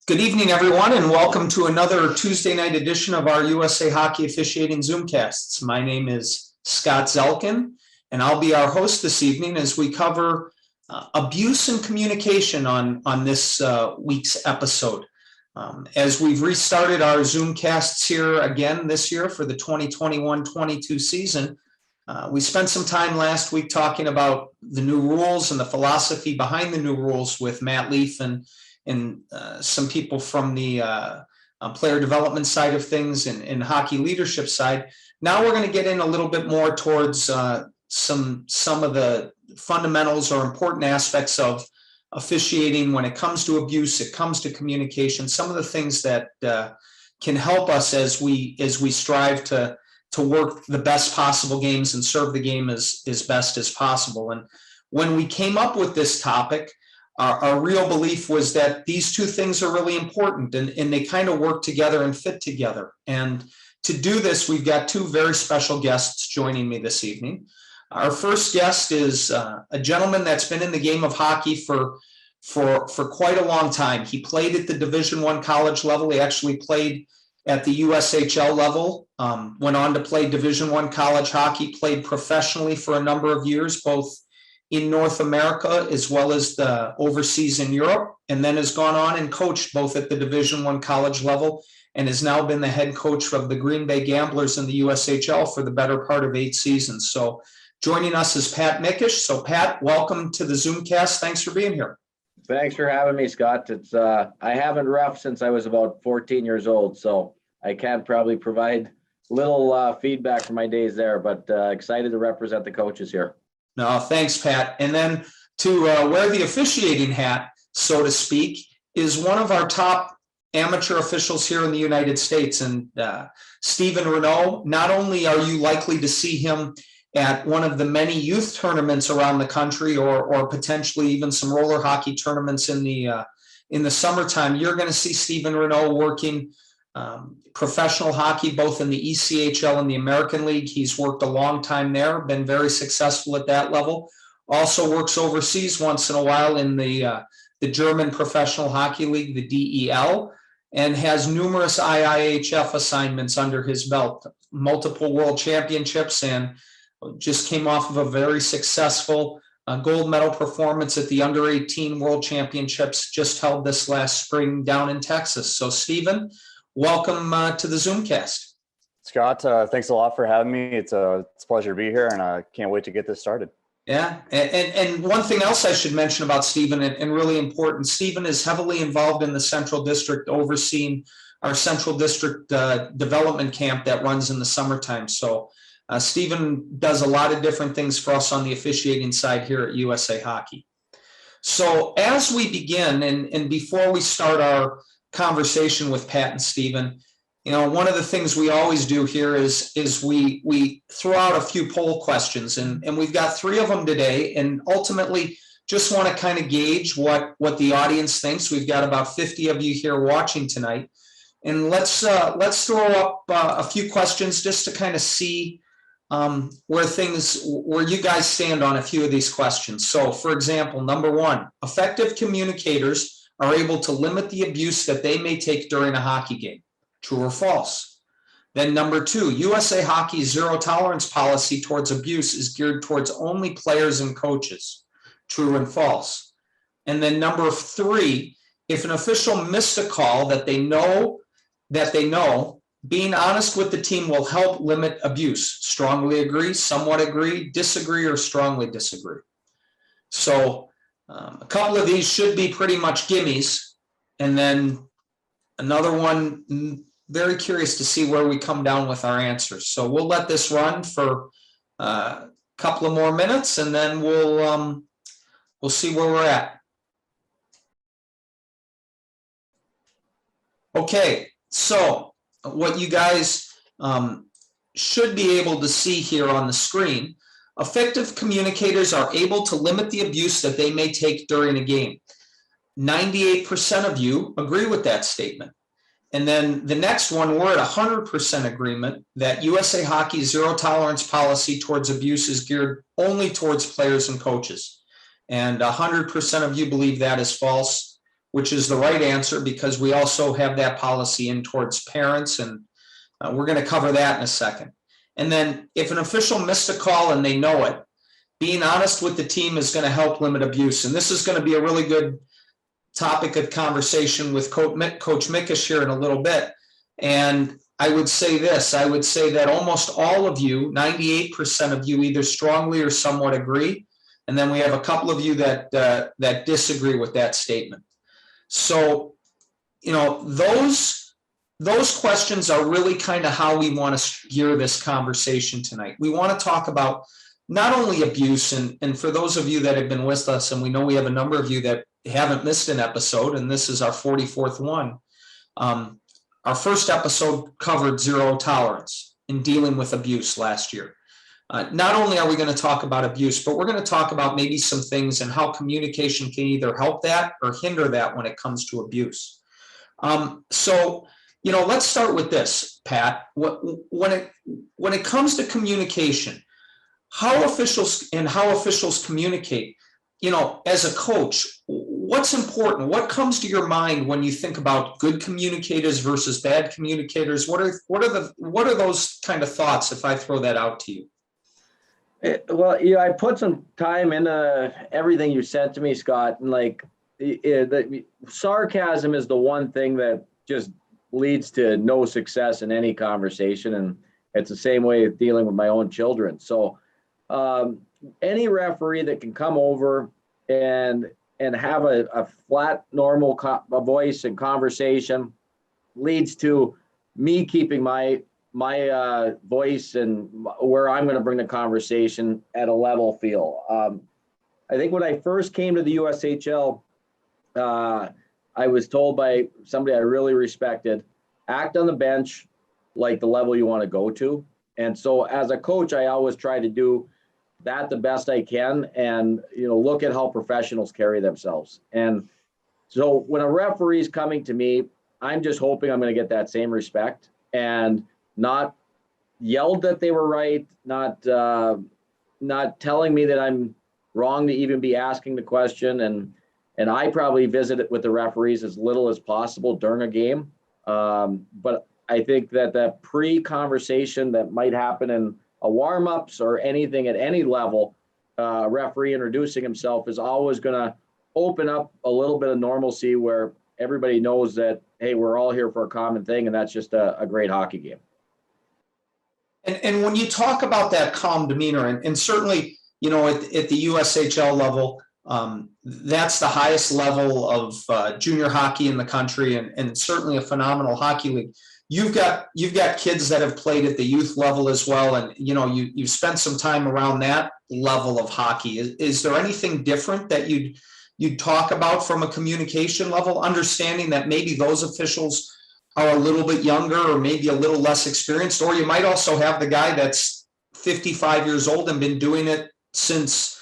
Good evening, everyone, and welcome to another Tuesday night edition of our USA Hockey Officiating Zoomcasts. My name is Scott Zelkin, and I'll be our host this evening as we cover abuse and communication on this week's episode. As we've restarted our Zoomcasts here again this year for the 2021-22 season, we spent some time last week talking about the new rules and the philosophy behind the new rules with Matt Leaf and some people from the player development side of things and hockey leadership side. Now we're going to get in a little bit more towards some of the fundamentals or important aspects of officiating when it comes to abuse, it comes to communication, some of the things that can help us as we strive to work the best possible games and serve the game as best as possible. And when we came up with this topic, our real belief was that these two things are really important and they kind of work together and fit together. And to do this, we've got two very special guests joining me this evening. Our first guest is a gentleman that's been in the game of hockey for quite a long time. He played at the Division I college level. He actually played at the USHL level, went on to play Division I college hockey, played professionally for a number of years, both in North America as well as the overseas in Europe, and then has gone on and coached both at the Division I college level and has now been the head coach of the Green Bay Gamblers in the USHL for the better part of 8 seasons. So joining us is Pat Mikesch. So Pat, welcome to the Zoomcast. Thanks for being here. Thanks for having me, Scott. It's I haven't roughed since I was about 14 years old, so I can't probably provide little feedback from my days there, but excited to represent the coaches here. No, thanks, Pat. And then to wear the officiating hat, so to speak, is one of our top amateur officials here in the United States. And Stephen Reneau, not only are you likely to see him at one of the many youth tournaments around the country or potentially even some roller hockey tournaments in the summertime, you're going to see Stephen Reneau working professional hockey, both in the ECHL and the American League. He's worked a long time there, been very successful at that level. Also works overseas once in a while in the German Professional Hockey League, the DEL, and has numerous IIHF assignments under his belt, multiple world championships, and just came off of a very successful gold medal performance at the under 18 world championships just held this last spring down in Texas. So Stephen, welcome to the Zoomcast. Scott, thanks a lot for having me. It's a pleasure to be here, and I can't wait to get this started. Yeah, and one thing else I should mention about Stephen, and really important, Stephen is heavily involved in the Central District, overseeing our Central District development camp that runs in the summertime. So Stephen does a lot of different things for us on the officiating side here at USA Hockey. So as we begin, and before we start our conversation with Pat and Stephen, you know, one of the things we always do here is we throw out a few poll questions, and we've got 3 of them today, and ultimately just want to kind of gauge what the audience thinks. We've got about 50 of you here watching tonight, and let's throw up a few questions just to kind of see where you guys stand on a few of these questions. So for example, number 1, effective communicators are able to limit the abuse that they may take during a hockey game. True or false? Then number 2, USA Hockey's zero tolerance policy towards abuse is geared towards only players and coaches. True and false? And then number 3, if an official missed a call that they know, being honest with the team will help limit abuse. Strongly agree, somewhat agree, disagree, or strongly disagree. So a couple of these should be pretty much gimmies. And then another one, very curious to see where we come down with our answers. So we'll let this run for a couple of more minutes, and then we'll see where we're at. Okay, so what you guys should be able to see here on the screen, effective communicators are able to limit the abuse that they may take during a game. 98% of you agree with that statement. And then the next one, we're at 100% agreement that USA Hockey's zero tolerance policy towards abuse is geared only towards players and coaches. And 100% of you believe that is false. which is the right answer because we also have that policy in towards parents, and we're going to cover that in a second. And then if an official missed a call and they know it, being honest with the team is going to help limit abuse. And this is going to be a really good topic of conversation with Coach Mikesch here in a little bit. And I would say this, I would say that almost all of you, 98% of you, either strongly or somewhat agree. And then we have a couple of you that that disagree with that statement. So, you know, those questions are really kind of how we want to gear this conversation tonight. We want to talk about not only abuse, and for those of you that have been with us, and we know we have a number of you that haven't missed an episode, and this is our 44th one. Our first episode covered zero tolerance in dealing with abuse last year. Not only are we going to talk about abuse, but we're going to talk about maybe some things and how communication can either help that or hinder that when it comes to abuse. So, you know, let's start with this, Pat. When it comes to communication, how officials communicate, you know, as a coach, what's important? What comes to your mind when you think about good communicators versus bad communicators? What are those kind of thoughts if I throw that out to you? Well, you know, I put some time into everything you said to me, Scott, and like the sarcasm is the one thing that just leads to no success in any conversation, and it's the same way of dealing with my own children. So any referee that can come over and have a flat, normal voice and conversation leads to me keeping my voice and where I'm going to bring the conversation at a level field. I think when I first came to the USHL, I was told by somebody I really respected, act on the bench like the level you want to go to. And so as a coach, I always try to do that the best I can and, you know, look at how professionals carry themselves. And so when a referee is coming to me, I'm just hoping I'm going to get that same respect and not yelled that they were right, not telling me that I'm wrong to even be asking the question. And I probably visit it with the referees as little as possible during a game. But I think that that pre-conversation that might happen in a warm-ups or anything at any level, referee introducing himself is always going to open up a little bit of normalcy where everybody knows that, hey, we're all here for a common thing, and that's just a great hockey game. And when you talk about that calm demeanor, and certainly, you know, at the USHL level, that's the highest level of junior hockey in the country, and certainly a phenomenal hockey league. You've got kids that have played at the youth level as well, and you know you've spent some time around that level of hockey. Is there anything different that you'd talk about from a communication level, understanding that maybe those officials are a little bit younger or maybe a little less experienced, or you might also have the guy that's 55 years old and been doing it since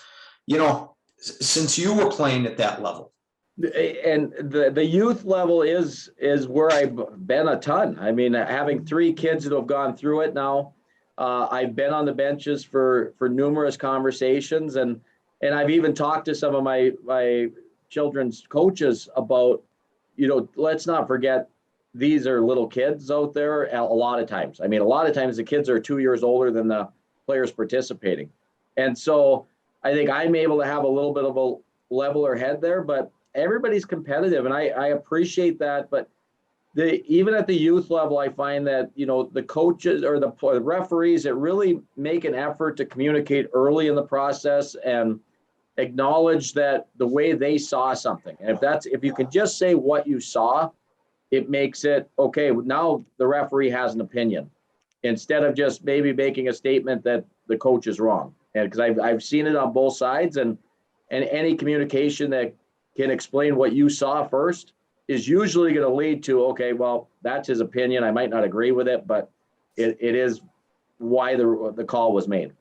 you were playing at that level? And the youth level is where I've been a ton. I mean, having 3 kids that have gone through it now, I've been on the benches for numerous conversations, and I've even talked to some of my children's coaches about, you know, let's not forget these are little kids out there a lot of times. I mean, a lot of times the kids are 2 years older than the players participating. And so I think I'm able to have a little bit of a leveler head there, but everybody's competitive, and I appreciate that. But even at the youth level, I find that, you know, the coaches or the referees that really make an effort to communicate early in the process and acknowledge that the way they saw something. And if you can just say what you saw, it makes it okay. Now the referee has an opinion instead of just maybe making a statement that the coach is wrong. And because I've seen it on both sides, and any communication that can explain what you saw first is usually going to lead to, okay, well, that's his opinion. I might not agree with it, but it is why the call was made.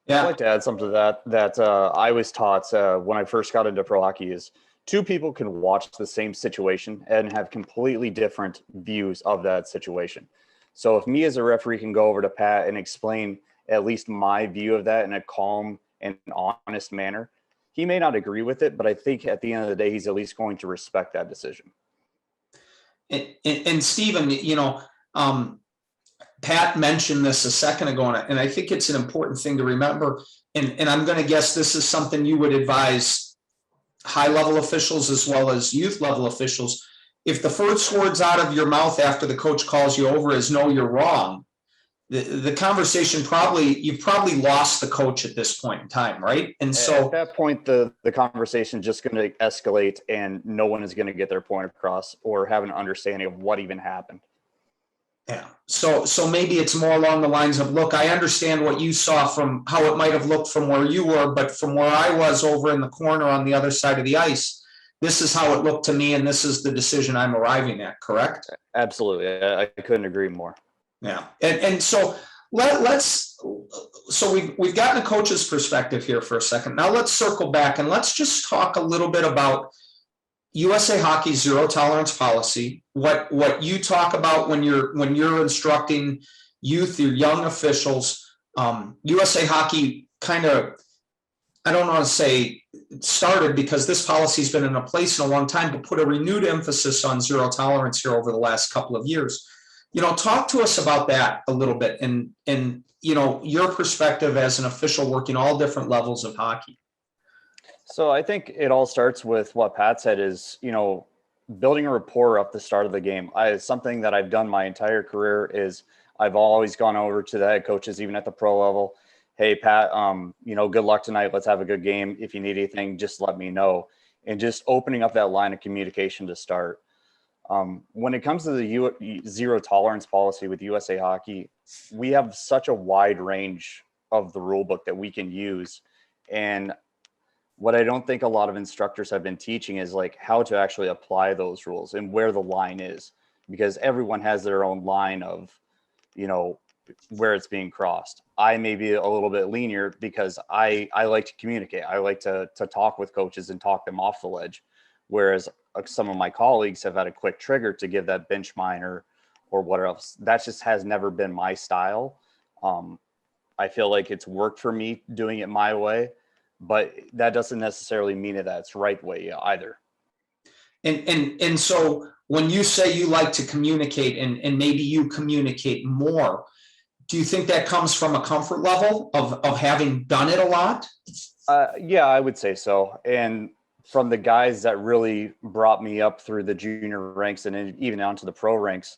Yeah. I'd like to add something to that I was taught when I first got into pro hockey is 2 people can watch the same situation and have completely different views of that situation. So if me as a referee can go over to Pat and explain at least my view of that in a calm and honest manner, he may not agree with it, but I think at the end of the day, he's at least going to respect that decision. And Stephen, Pat mentioned this a second ago, and I think it's an important thing to remember. And I'm going to guess this is something you would advise high-level officials as well as youth-level officials. If the first words out of your mouth after the coach calls you over is "No, you're wrong," the conversation you've probably lost the coach at this point in time, right? And so at that point, the conversation is just going to escalate, and no one is going to get their point across or have an understanding of what even happened. Yeah. So maybe it's more along the lines of, look, I understand what you saw from how it might have looked from where you were, but from where I was over in the corner on the other side of the ice, this is how it looked to me, and this is the decision I'm arriving at, correct? Absolutely. I couldn't agree more. Yeah. And so we've gotten a coach's perspective here for a second. Now let's circle back and let's just talk a little bit about USA Hockey's zero tolerance policy, what you talk about when you're instructing youth or young officials. USA Hockey kind of, I don't want to say started, because this policy's been in place in a long time, but put a renewed emphasis on zero tolerance here over the last couple of years. Talk to us about that a little bit and your perspective as an official working all different levels of hockey. So I think it all starts with what Pat said is, building a rapport up the start of the game. Something that I've done my entire career is I've always gone over to the head coaches, even at the pro level. Hey, Pat, good luck tonight. Let's have a good game. If you need anything, just let me know. And just opening up that line of communication to start. When it comes to the zero tolerance policy with USA Hockey, we have such a wide range of the rule book that we can use. And what I don't think a lot of instructors have been teaching is like how to actually apply those rules and where the line is, because everyone has their own line of, where it's being crossed. I may be a little bit leaner because I like to communicate. I like to talk with coaches and talk them off the ledge. Whereas some of my colleagues have had a quick trigger to give that bench minor or whatever else. That just has never been my style. I feel like it's worked for me doing it my way, but that doesn't necessarily mean that that's right way either. And so when you say you like to communicate and maybe you communicate more, do you think that comes from a comfort level of having done it a lot? Yeah, I would say so. And from the guys that really brought me up through the junior ranks and even down to the pro ranks,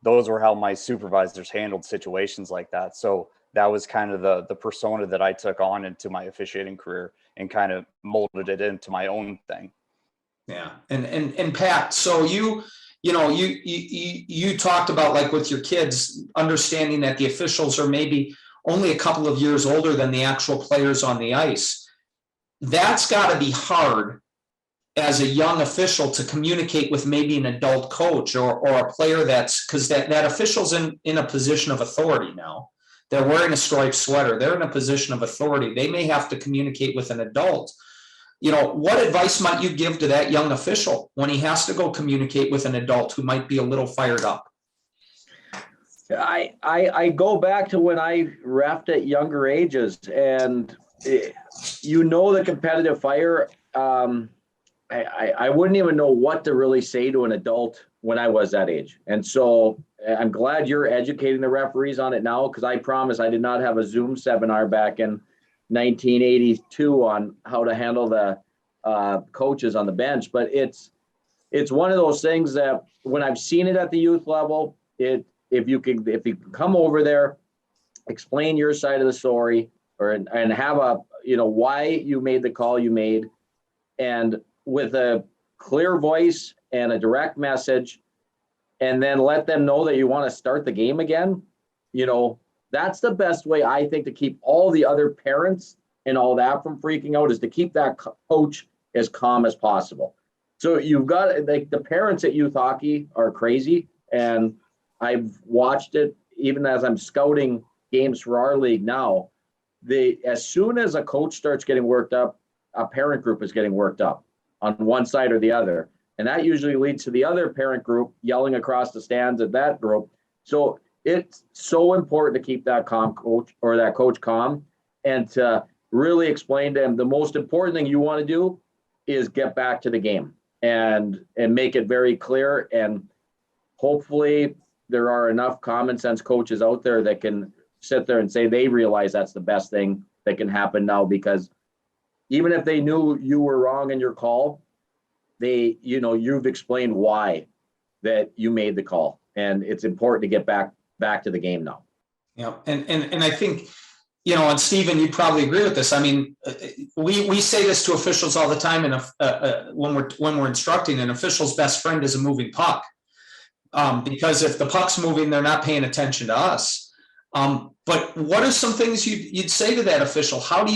those were how my supervisors handled situations like that. So that was kind of the persona that I took on into my officiating career and kind of molded it into my own thing. Yeah. And Pat, so you talked about, like, with your kids, understanding that the officials are maybe only a couple of years older than the actual players on the ice. That's got to be hard as a young official to communicate with maybe an adult coach or a player because that official's in a position of authority now. They're wearing a striped sweater. They're in a position of authority. They may have to communicate with an adult. What advice might you give to that young official when he has to go communicate with an adult who might be a little fired up? I go back to when I reffed at younger ages, and the competitive fire. I wouldn't even know what to really say to an adult when I was that age. And so I'm glad you're educating the referees on it now, because I promise I did not have a Zoom seminar back in 1982 on how to handle the coaches on the bench. But it's one of those things that when I've seen it at the youth level, if you can come over there, explain your side of the story, and have why you made the call you made, and with a clear voice and a direct message, and then let them know that you want to start the game again, that's the best way, I think, to keep all the other parents and all that from freaking out, is to keep that coach as calm as possible. So you've got, like, the parents at youth hockey are crazy, and I've watched it even as I'm scouting games for our league now. As soon as a coach starts getting worked up, a parent group is getting worked up on one side or the other. And that usually leads to the other parent group yelling across the stands at that group. So it's so important to keep that coach calm, and to really explain to him the most important thing you want to do is get back to the game and make it very clear. And hopefully there are enough common sense coaches out there that can sit there and say they realize that's the best thing that can happen now, because even if they knew you were wrong in your call, you've explained why that you made the call, and it's important to get back to the game now. Yeah, and I think, and Stephen, you probably agree with this. I mean, we say this to officials all the time, and when we're instructing, an official's best friend is a moving puck, because if the puck's moving, they're not paying attention to us. But what are some things you'd say to that official? How do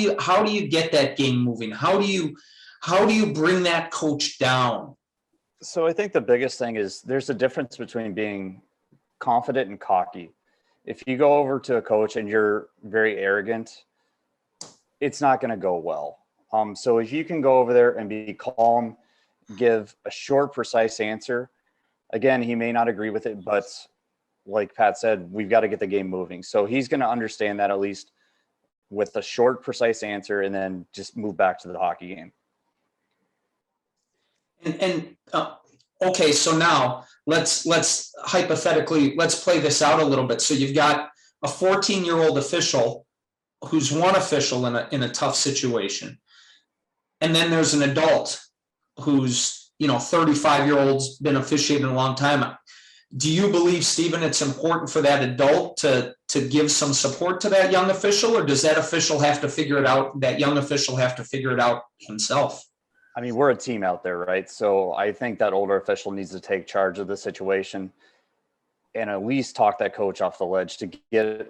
you get that game moving? How do you bring that coach down? So I think the biggest thing is there's a difference between being confident and cocky. If you go over to a coach and you're very arrogant, it's not going to go well. So if you can go over there and be calm, give a short, precise answer, again, he may not agree with it, but like Pat said, we've got to get the game moving. So he's going to understand that, at least with a short, precise answer, and then just move back to the hockey game. Okay, so now let's hypothetically, let's play this out a little bit. So you've got a 14-year-old official who's one official in a tough situation. And then there's an adult who's, 35-year-old's been officiating a long time. Do you believe, Stephen, it's important for that adult to give some support to that young official, or does that official have to figure it out? That young official have to figure it out himself? I mean, we're a team out there, right? So I think that older official needs to take charge of the situation and at least talk that coach off the ledge to get,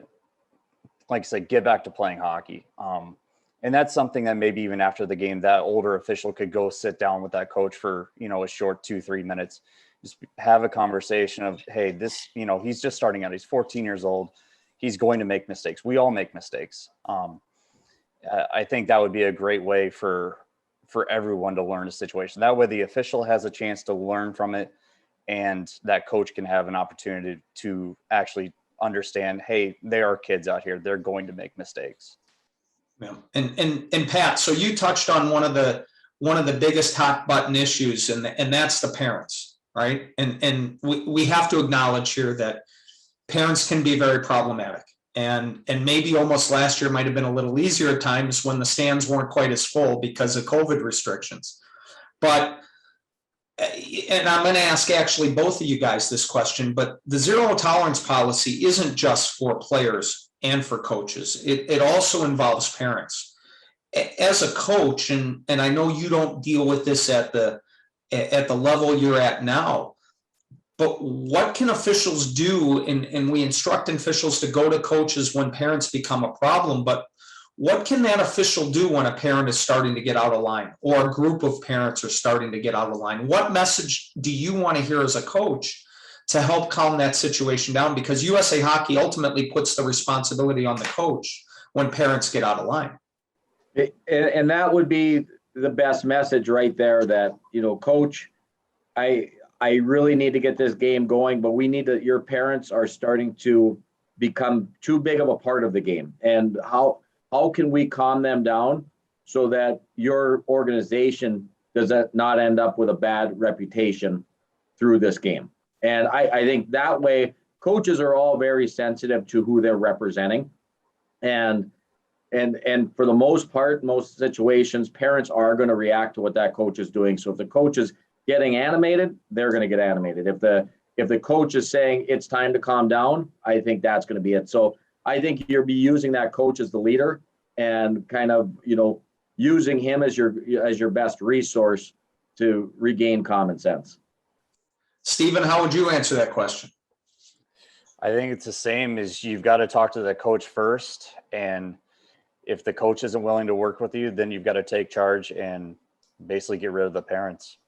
like I said, get back to playing hockey. And that's something that maybe even after the game, that older official could go sit down with that coach for, a short 2-3 minutes, just have a conversation of, hey, this, he's just starting out. He's 14 years old. He's going to make mistakes. We all make mistakes. I think that would be a great way for everyone to learn a situation. That way the official has a chance to learn from it, and that coach can have an opportunity to actually understand, hey, they are kids out here. They're going to make mistakes. Yeah. And Pat, so you touched on one of the biggest hot button issues, and that's the parents, right? And we have to acknowledge here that parents can be very problematic. And maybe almost last year might have been a little easier at times when the stands weren't quite as full because of COVID restrictions. But, and I'm going to ask actually both of you guys this question, but the zero tolerance policy isn't just for players and for coaches. It also involves parents. As a coach, and I know you don't deal with this at the level you're at now, but what can officials do? And we instruct officials to go to coaches when parents become a problem, but what can that official do when a parent is starting to get out of line, or a group of parents are starting to get out of line? What message do you want to hear as a coach to help calm that situation down? Because USA Hockey ultimately puts the responsibility on the coach when parents get out of line. And that would be the best message right there, that, coach, I really need to get this game going, but your parents are starting to become too big of a part of the game. And how can we calm them down so that your organization does not end up with a bad reputation through this game? And I think that way, coaches are all very sensitive to who they're representing. And for the most part, most situations, parents are going to react to what that coach is doing. So if the coach is getting animated, they're going to get animated. If the coach is saying it's time to calm down, I think that's going to be it. So I think you'll be using that coach as the leader and kind of, using him as your best resource to regain common sense. Stephen, how would you answer that question? I think it's the same as you've got to talk to the coach first. And if the coach isn't willing to work with you, then you've got to take charge and basically get rid of the parents.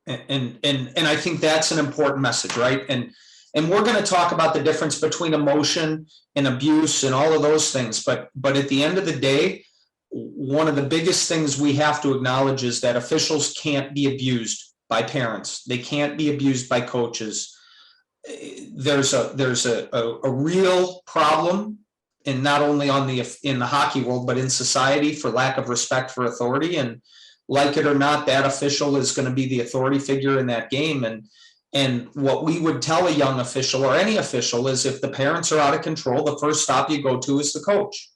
And I think that's an important message, right? And we're going to talk about the difference between emotion and abuse and all of those things. But at the end of the day, one of the biggest things we have to acknowledge is that officials can't be abused by parents. They can't be abused by coaches. There's a real problem and not only in the hockey world, but in society, for lack of respect for authority. And like it or not, that official is going to be the authority figure in that game. And what we would tell a young official or any official is, if the parents are out of control, the first stop you go to is the coach.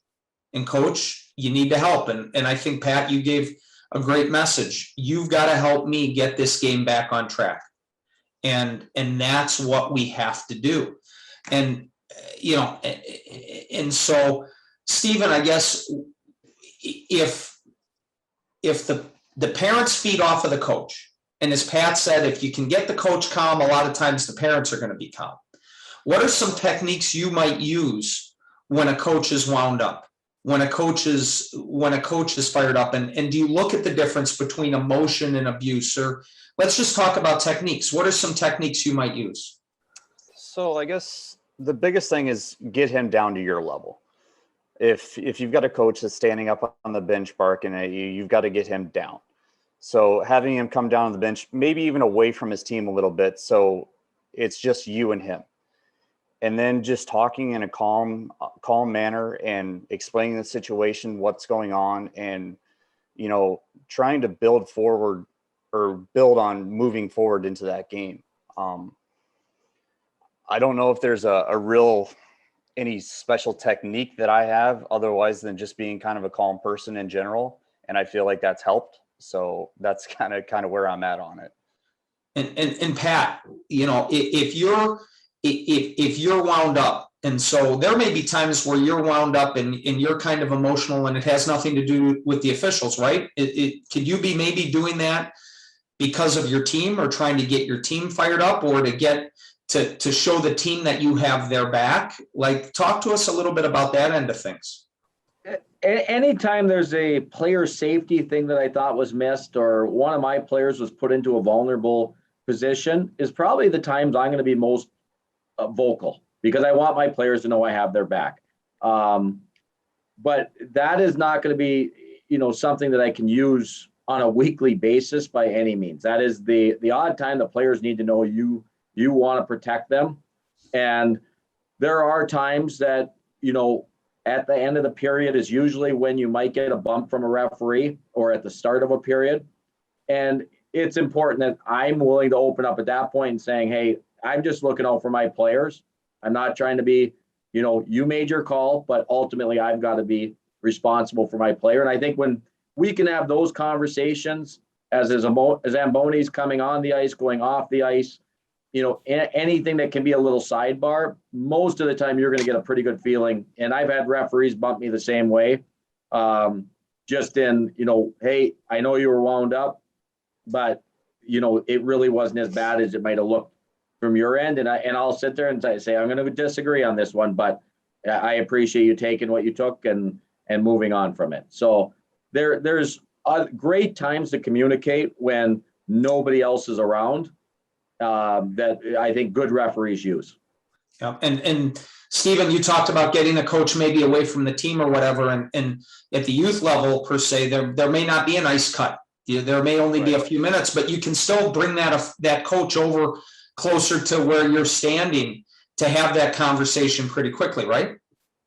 And coach, you need to help. And I think, Pat, you gave a great message. You've got to help me get this game back on track. And that's what we have to do. And, you know, and so, Stephen, I guess if the parents feed off of the coach, and as Pat said, if you can get the coach calm, a lot of times the parents are going to be calm. What are some techniques you might use when a coach is wound up, when a coach is fired up? And do you look at the difference between emotion and abuse? Or let's just talk about techniques. What are some techniques you might use? So I guess the biggest thing is get him down to your level. If you've got a coach that's standing up on the bench barking at you, you've got to get him down. So having him come down on the bench, maybe even away from his team a little bit, so it's just you and him. And then just talking in a calm manner and explaining the situation, what's going on, and, you know, trying to build forward or build on moving forward into that game. I don't know if there's any special technique that I have otherwise than just being kind of a calm person in general. And I feel like that's helped. So that's kind of where I'm at on it. And Pat, you know, if you're wound up, and so there may be times where you're wound up and you're kind of emotional, and it has nothing to do with the officials, right? Could you be maybe doing that because of your team, or trying to get your team fired up, or to get to show the team that you have their back? Like, talk to us a little bit about that end of things. Anytime there's a player safety thing that I thought was missed, or one of my players was put into a vulnerable position, is probably the times I'm going to be most vocal, because I want my players to know I have their back. But that is not going to be, you know, something that I can use on a weekly basis by any means. That is the odd time the players need to know you want to protect them. And there are times that, you know, at the end of the period is usually when you might get a bump from a referee, or at the start of a period. And it's important that I'm willing to open up at that point and saying, hey, I'm just looking out for my players. I'm not trying to be, you know, you made your call, but ultimately I've got to be responsible for my player. And I think when we can have those conversations, as Zamboni's coming on the ice, going off the ice, you know, anything that can be a little sidebar, most of the time you're going to get a pretty good feeling. And I've had referees bump me the same way. Just in, you know, hey, I know you were wound up, but, you know, it really wasn't as bad as it might have looked from your end. And I'll sit there and say, I'm going to disagree on this one, but I appreciate you taking what you took and moving on from it. So there's great times to communicate when nobody else is around. That I think good referees use. Yeah. And Stephen, you talked about getting a coach maybe away from the team or whatever. And at the youth level, per se, there may not be an ice cut. There may only be a few minutes, but you can still bring that coach over closer to where you're standing to have that conversation pretty quickly, right?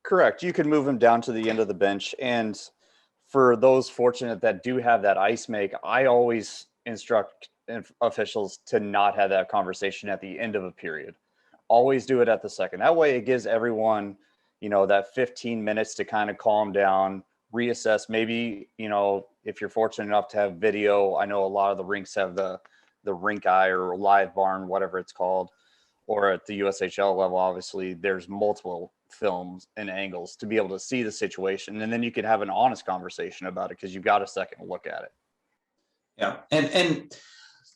Correct. You can move him down to the end of the bench. And for those fortunate that do have that ice make, I always instruct officials to not have that conversation at the end of a period. Always do it at the second. That way it gives everyone, you know, that 15 minutes to kind of calm down, reassess. Maybe, you know, if you're fortunate enough to have video, I know a lot of the rinks have the rink eye or live barn, whatever it's called, or at the USHL level, obviously there's multiple films and angles to be able to see the situation. And then you can have an honest conversation about it because you've got a second look at it. Yeah. And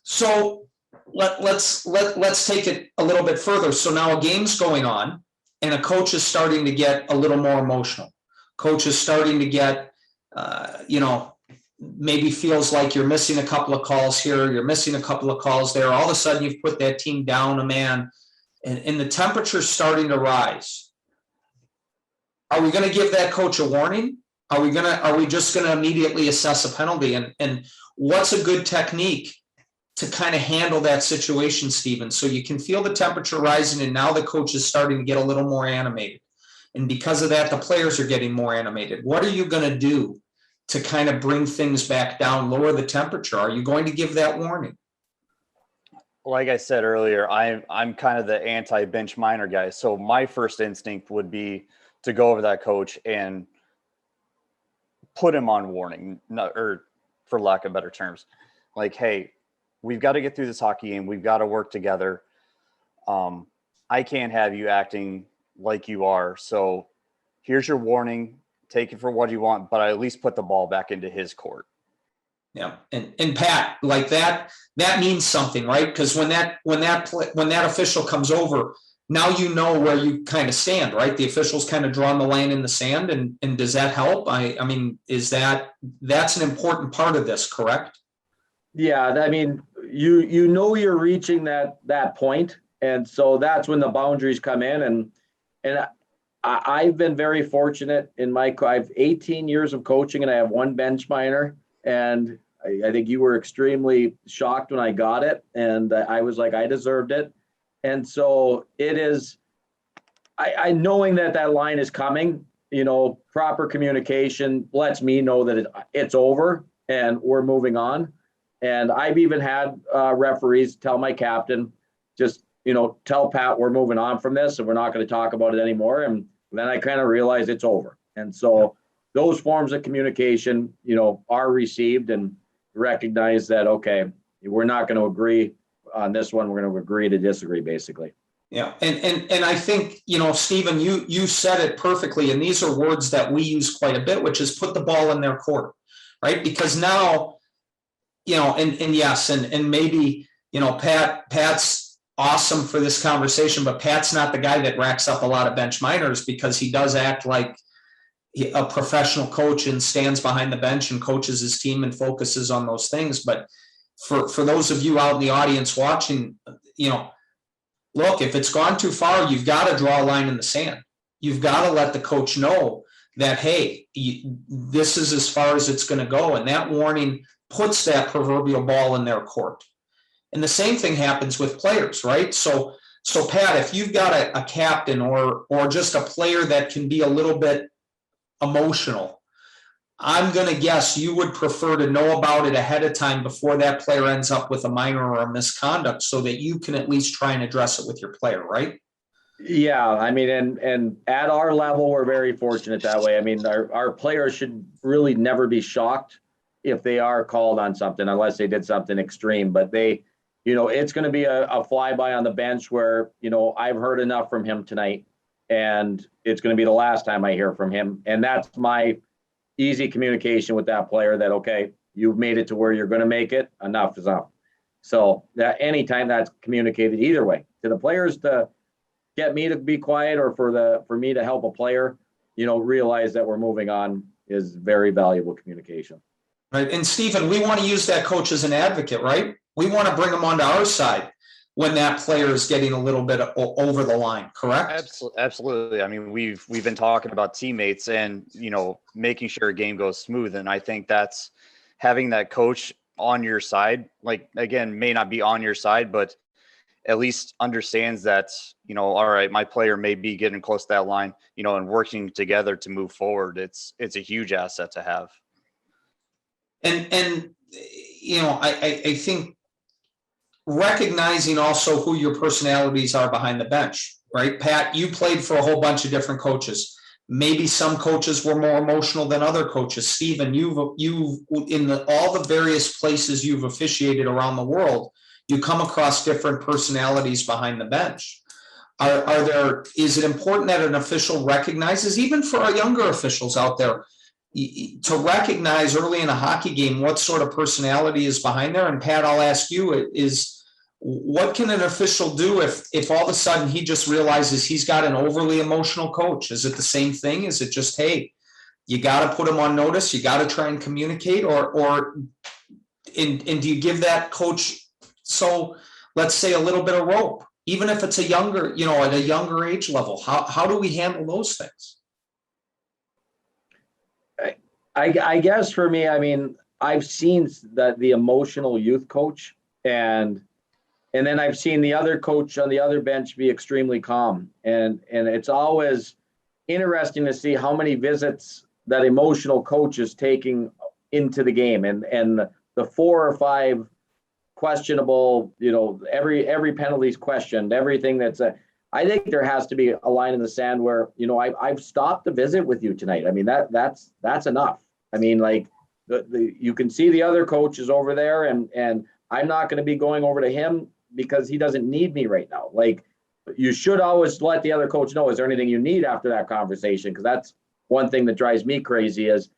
so let's take it a little bit further. So now a game's going on and a coach is starting to get a little more emotional. Coach is starting to get, you know, maybe feels like you're missing a couple of calls here, you're missing a couple of calls there. All of a sudden you've put that team down a man and the temperature's starting to rise. Are we going to give that coach a warning? Are we just going to immediately assess a penalty? And what's a good technique to kind of handle that situation, Stephen? So you can feel the temperature rising and now the coach is starting to get a little more animated. And because of that, the players are getting more animated. What are you going to do to kind of bring things back down, lower the temperature? Are you going to give that warning? Like I said earlier, I'm kind of the anti-bench minor guy. So my first instinct would be to go over that coach and put him on warning, or for lack of better terms, like, hey, we've got to get through this hockey game. We've got to work together. I can't have you acting like you are. So here's your warning. Take it for what you want, but I at least put the ball back into his court. Yeah. And Pat, like that means something, right? Because when that official comes over, now you know where you kind of stand, right? The officials kind of drawn the line in the sand, and does that help? I mean, that's an important part of this, correct? Yeah, I mean, you know you're reaching that point, and so that's when the boundaries come in. And I've been very fortunate in I have 18 years of coaching, and I have one bench minor, and I think you were extremely shocked when I got it, and I was like, I deserved it. And so it is, I knowing that line is coming, proper communication lets me know that it's over and we're moving on. And I've even had referees tell my captain, just, tell Pat we're moving on from this and we're not going to talk about it anymore. And then I kind of realized it's over. And so those forms of communication, are received, and recognize that, okay, we're not going to agree on this one. We're going to agree to disagree, basically. Yeah. And I think, Stephen, you said it perfectly. And these are words that we use quite a bit, which is put the ball in their court, right? Because now, and yes, and maybe, Pat's awesome for this conversation, but Pat's not the guy that racks up a lot of bench minors, because he does act like a professional coach and stands behind the bench and coaches his team and focuses on those things. But for those of you out in the audience watching, look, if it's gone too far, you've got to draw a line in the sand. You've got to let the coach know that, hey, this is as far as it's going to go. And that warning puts that proverbial ball in their court. And the same thing happens with players, right? So Pat, if you've got a captain or just a player that can be a little bit emotional, I'm going to guess you would prefer to know about it ahead of time before that player ends up with a minor or a misconduct, so that you can at least try and address it with your player, right? Yeah, I mean, and at our level, we're very fortunate that way. I mean, our players should really never be shocked if they are called on something, unless they did something extreme. But they, it's going to be a flyby on the bench where, I've heard enough from him tonight, and it's going to be the last time I hear from him. And that's my easy communication with that player, that, okay, you've made it to where you're going to make it. Enough is enough. So that anytime that's communicated either way to the players, to get me to be quiet, or for me to help a player, realize that we're moving on, is very valuable communication. Right. And Stephen, we want to use that coach as an advocate, right? We want to bring them onto our side when that player is getting a little bit over the line, correct? Absolutely. I mean, we've been talking about teammates and, making sure a game goes smooth. And I think that's having that coach on your side, like, again, may not be on your side, but at least understands that, all right, my player may be getting close to that line, and working together to move forward. It's a huge asset to have. And I think recognizing also who your personalities are behind the bench, right? Pat, you played for a whole bunch of different coaches. Maybe some coaches were more emotional than other coaches. Stephen, you've in all the various places you've officiated around the world, you come across different personalities behind the bench. Is it important that an official recognizes, even for our younger officials out there, to recognize early in a hockey game what sort of personality is behind there? And Pat, I'll ask you, what can an official do if all of a sudden he just realizes he's got an overly emotional coach? Is it the same thing? Is it just, hey, you got to put him on notice, you got to try and communicate, or do you give that coach, so let's say, a little bit of rope, even if it's a younger, at a younger age level? How do we handle those things? I guess for me, I mean, I've seen the emotional youth coach, and then I've seen the other coach on the other bench be extremely calm. And it's always, interesting to see how many visits that emotional coach is taking into the game, and the 4 or 5 questionable, every penalty's questioned, everything that's I think there has to be a line in the sand where, I've stopped the visit with you tonight. I mean, that's enough. I mean, like you can see the other coaches over there, and I'm not going to be going over to him because he doesn't need me right now. Like, you should always let the other coach know, is there anything you need after that conversation? Because that's one thing that drives me crazy is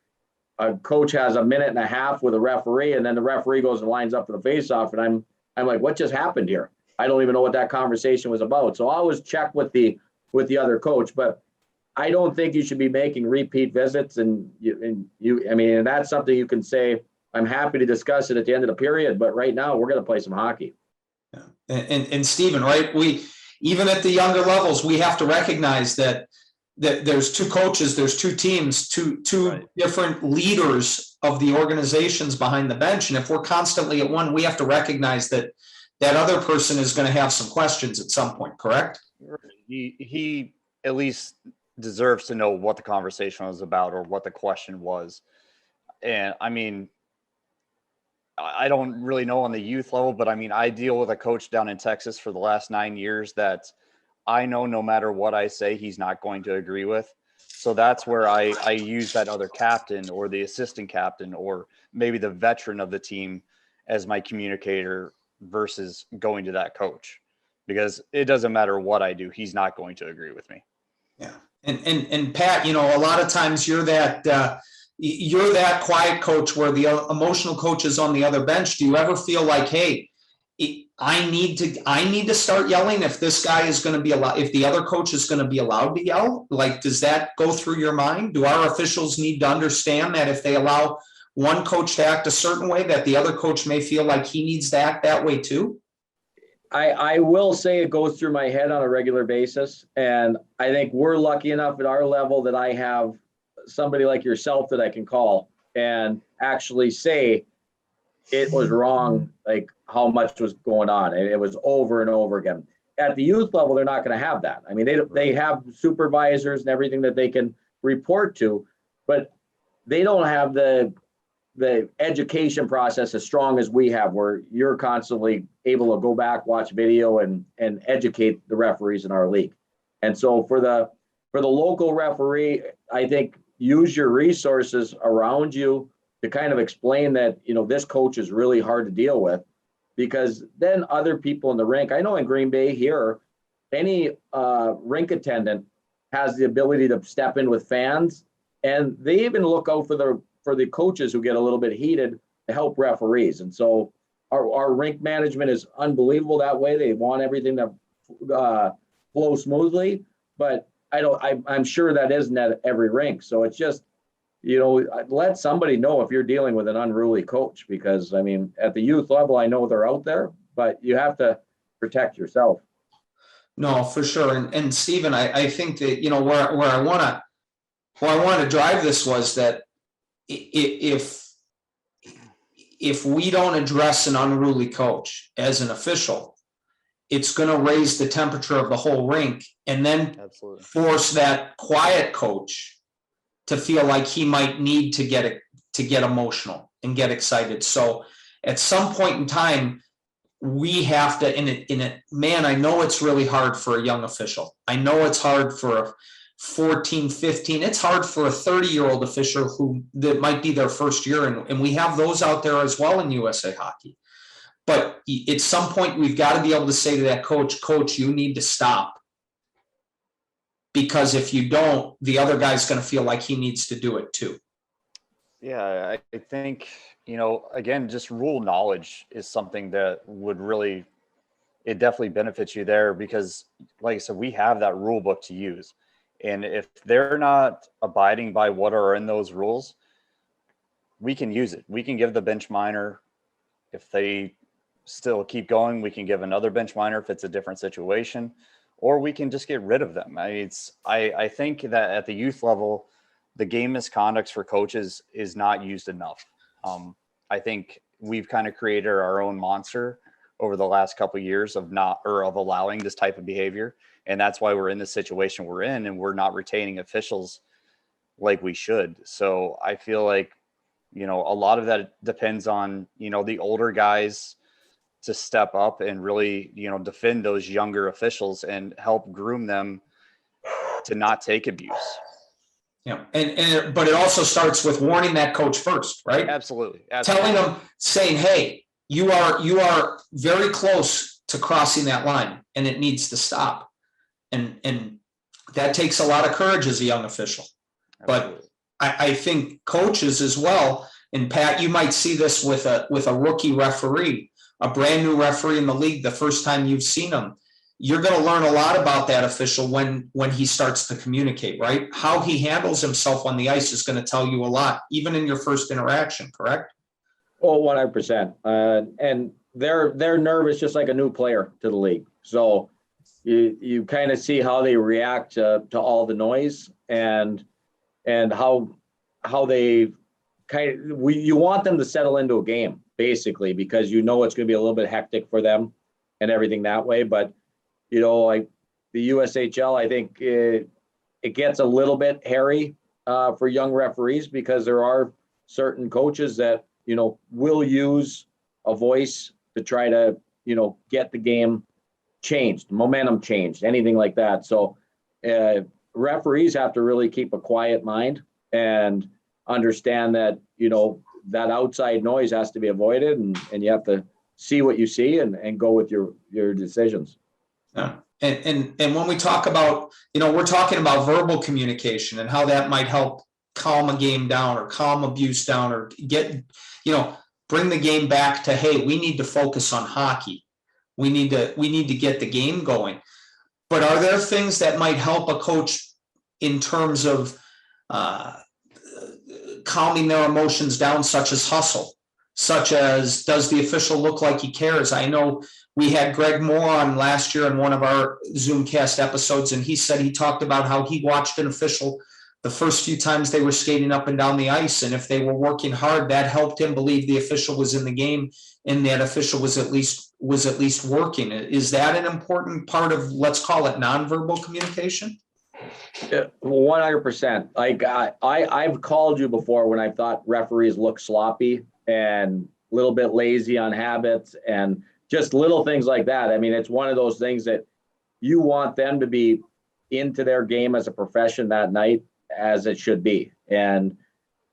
a coach has a minute and a half with a referee, and then the referee goes and lines up for the faceoff, and I'm like, what just happened here? I don't even know what that conversation was about. So I always check with the other coach, but I don't think you should be making repeat visits. And that's something you can say, I'm happy to discuss it at the end of the period, but right now we're going to play some hockey. Yeah. And Stephen, right? Even at the younger levels, we have to recognize that there's 2 coaches, there's 2 teams, two right. different leaders of the organizations behind the bench. And if we're constantly at one, we have to recognize that other person is going to have some questions at some point, correct? He at least deserves to know what the conversation was about or what the question was. And I mean, I don't really know on the youth level, but I mean, I deal with a coach down in Texas for the last 9 years that I know no matter what I say, he's not going to agree with. So that's where I use that other captain or the assistant captain or maybe the veteran of the team as my communicator versus going to that coach, because it doesn't matter what I do, he's not going to agree with me. Yeah. And Pat, a lot of times you're that quiet coach where the emotional coach is on the other bench. Do you ever feel like, hey, I need to start yelling if this guy is going to be allowed, if the other coach is going to be allowed to yell? Like, does that go through your mind? Do our officials need to understand that if they allow one coach to act a certain way, that the other coach may feel like he needs to act that way too? I will say it goes through my head on a regular basis. And I think we're lucky enough at our level that I have somebody like yourself that I can call and actually say it was wrong, like how much was going on. And it was over and over again. At the youth level, they're not going to have that. I mean, they have supervisors and everything that they can report to, but they don't have the education process as strong as we have, where you're constantly able to go back, watch video, and educate the referees in our league. And so for the local referee, I think use your resources around you to kind of explain that, this coach is really hard to deal with, because then other people in the rink, I know in Green Bay here, any rink attendant has the ability to step in with fans, and they even look out for the coaches who get a little bit heated to help referees. And so our rink management is unbelievable that way. They want everything to flow smoothly, but I'm sure that isn't at every rink. So it's just, let somebody know if you're dealing with an unruly coach, because I mean, at the youth level, I know they're out there, but you have to protect yourself. No, for sure. And Stephen, I think that, where I want to drive this was that if we don't address an unruly coach as an official, it's going to raise the temperature of the whole rink, and then Absolutely force that quiet coach to feel like he might need to get emotional and get excited. So at some point in time, we have to, man, I know it's really hard for a young official. I know it's hard for a 14, 15. It's hard for a 30-year-old official that might be their first year. And we have those out there as well in USA Hockey. But at some point, we've got to be able to say to that coach, you need to stop. Because if you don't, the other guy's going to feel like he needs to do it too. Yeah, I think, again, just rule knowledge is something that would really, it definitely benefits you there, because like I said, we have that rule book to use. And if they're not abiding by what are in those rules, we can use it. We can give the bench minor. If they still keep going, we can give another bench minor if it's a different situation, or we can just get rid of them. I think that at the youth level, the game misconducts for coaches is not used enough. I think we've kind of created our own monster over the last couple of years of allowing this type of behavior. And that's why we're in the situation we're in, and we're not retaining officials like we should. So I feel like, a lot of that depends on, the older guys to step up and really, defend those younger officials and help groom them to not take abuse. Yeah, but it also starts with warning that coach first, right? Absolutely. Telling them, saying, hey, you are very close to crossing that line and it needs to stop. And that takes a lot of courage as a young official. Absolutely. But I think coaches as well, and Pat, you might see this with a rookie referee, a brand new referee in the league, the first time you've seen him. You're going to learn a lot about that official when he starts to communicate, right? How he handles himself on the ice is going to tell you a lot, even in your first interaction, correct? Oh, 100%. And they're nervous just like a new player to the league. So you kind of see how they react to all the noise and how they you want them to settle into a game, basically, because it's going to be a little bit hectic for them and everything that way. But like the USHL, I think it gets a little bit hairy for young referees, because there are certain coaches that, will use a voice to try to, get the game changed, momentum changed, anything like that. So referees have to really keep a quiet mind and understand that, that outside noise has to be avoided, and you have to see what you see and go with your decisions. Yeah. And when we talk about, we're talking about verbal communication and how that might help calm a game down or calm abuse down, or get, bring the game back to, hey, we need to focus on hockey. We need to get the game going. But are there things that might help a coach in terms of calming their emotions down, such as hustle, such as, does the official look like he cares? I know we had Greg Moore on last year in one of our Zoomcast episodes, and he said he talked about how he watched an official the first few times they were skating up and down the ice, and if they were working hard, that helped him believe the official was in the game and that official was at least working. Is that an important part of, let's call it, nonverbal communication? 100%. Like I've called you before when I thought referees look sloppy and a little bit lazy on habits and just little things like that. I mean, it's one of those things that you want them to be into their game as a profession that night, as it should be. And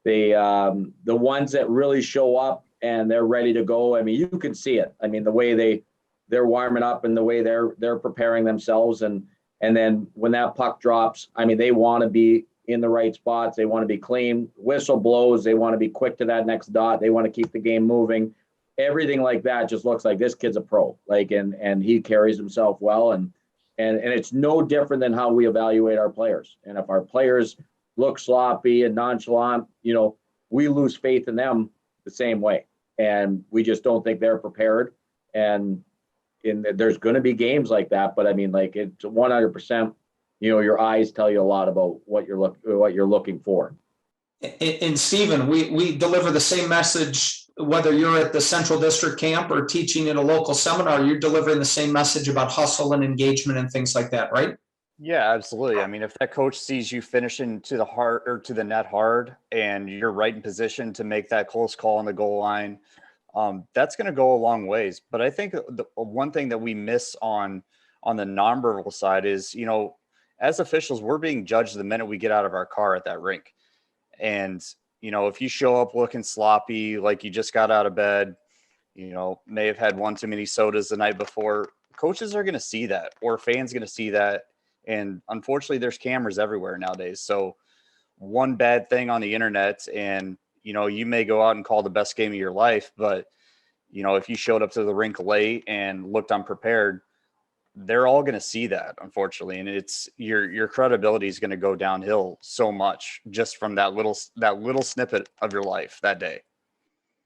the ones that really show up and they're ready to go, I mean, you can see it. I mean, the way they're warming up and the way they're preparing themselves, and then when that puck drops, I mean, they want to be in the right spots. They want to be clean. Whistle blows, they want to be quick to that next dot. They want to keep the game moving. Everything like that just looks like this kid's a pro. Like, and he carries himself well, and it's no different than how we evaluate our players. And if our players look sloppy and nonchalant, we lose faith in them the same way. And we just don't think they're prepared. And there's going to be games like that, but I mean, like, it's 100%, your eyes tell you a lot about what you're looking for. And Stephen, we deliver the same message, whether you're at the Central District camp or teaching in a local seminar, you're delivering the same message about hustle and engagement and things like that, right? Yeah, absolutely. I mean, if that coach sees you finishing to the heart or to the net hard, and you're right in position to make that close call on the goal line, that's going to go a long ways. But I think the one thing that we miss on the nonverbal side is, as officials, we're being judged the minute we get out of our car at that rink. And, if you show up looking sloppy, like you just got out of bed, may have had one too many sodas the night before, coaches are going to see that, or fans going to see that. And unfortunately, there's cameras everywhere nowadays. So one bad thing on the internet, and, you may go out and call the best game of your life, but, if you showed up to the rink late and looked unprepared, they're all going to see that, unfortunately. And it's your credibility is going to go downhill so much just from that little snippet of your life that day.